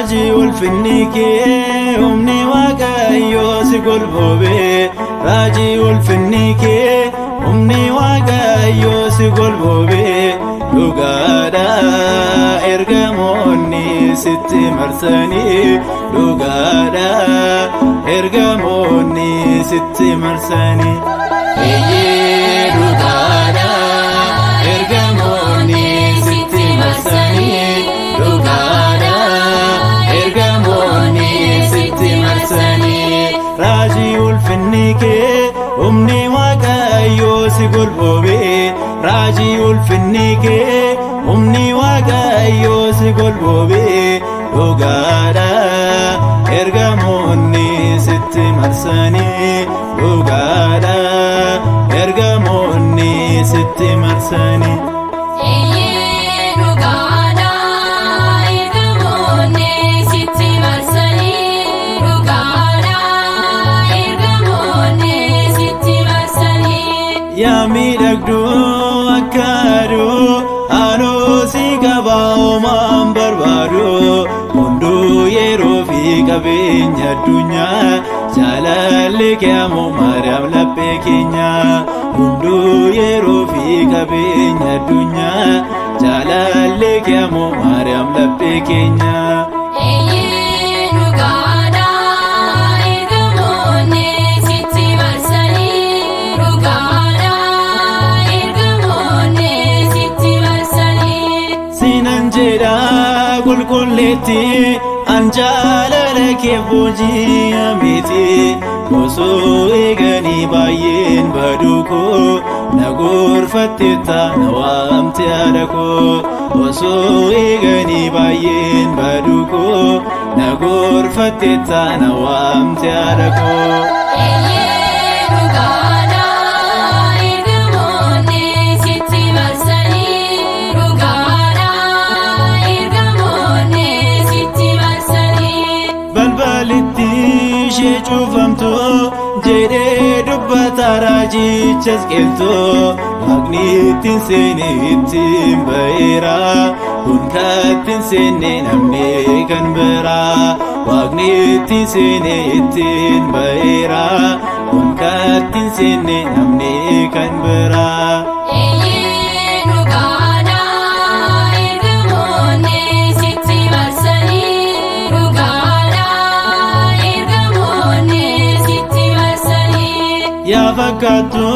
Raajii ulfinni kee humni Waaqayyoo si golboobe. Raajii ulfinni kee humni Waaqayyoo si golboobe. Dhugaadha ergamoonni sitti marsanii. Dhugaadha ergamoonni sitti marsanii. Dhugaadha ergamoonni sitti marsanii. Dhugaadha ergamoonni sitti marsanii. Raajii ulfinni kee humni Waaqayyoo si golboobe. Raajii ulfinni kee humni Waaqayyoo si golboobe. Dhugaadha ergamoonni sitti marsanii. Dhugaadha ergamoonni sitti marsanii. Yaa miidhagduu akka aduu anoo si qabaa homaan barbaadu. Hunduu yeroo fi qabeenya addunyaa jaalalli kee ammoo Maariyaam laphee keenya. Hunduu yeroo fi qabeenya addunyaa jaalalli kee ammoo Maariyaam laphee keenya. Qulqulleetti an jaalala kee booji'a miti. Osoo eeganii baay'een baduu koo na gorfattetta na waamte haadha koo. Osoo eeganii baay'een baduu koo na gorfattetta na waamte haadha koo. Ishee cuufamtu jedhee dubbata raajichas qeeltoo. Waaqni ittiin seene ittiin ba'eera. Kun kattiin seenne namni kan biraa. Waaqni ittiin seene ittiin ba'eera. Kun kattiin seenne namni kan biraa. Yaa fakkaattu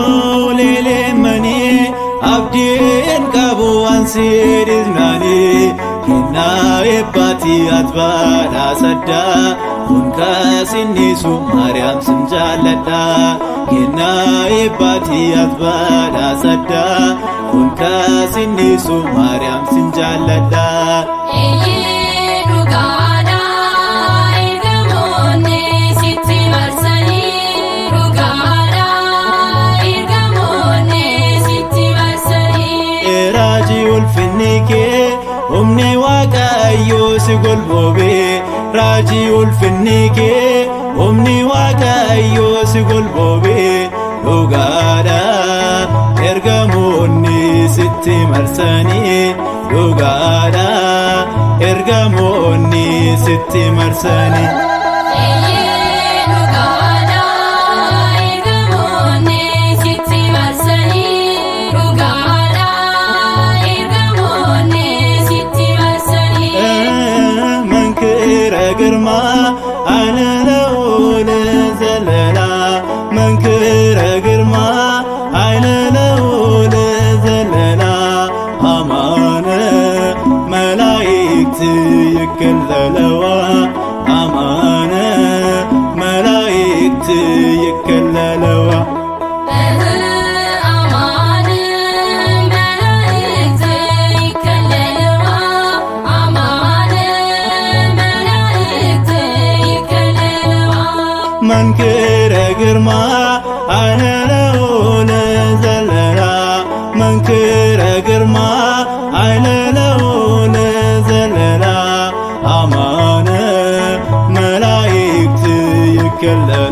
leeleemmanii abdiin qabu waan si dhiisnanii. Kennaa eebbaati ati badhaadhaa. Kun kaasinnisu Maariyaam sin jaalladha. Kennaa eebbaati ati badhaadhaa. Kun kaasinnisu Maariyaam sin jaalladha. Raajii ulfinni kee humni Waaqayyoo si golboobe. Raajii ulfinni kee humni Waaqayyoo si golboobe. Dhugaadha ergamoonni sitti marsanii. Dhugaadha ergamoonni sitti marsanii. ግርማ አይለለውለ ዘለላ መንክረ ግርማ አይለለውለ ዘለላ አማነ መላእክት ይከለለዋ አማነ መላእክት ይከለለዋ መንክረ ግርማ አይለለውለ ዘለላ መንክረ ግርማ አይለለውለ ዘለላ አማነ መላእክት ይከለለዋ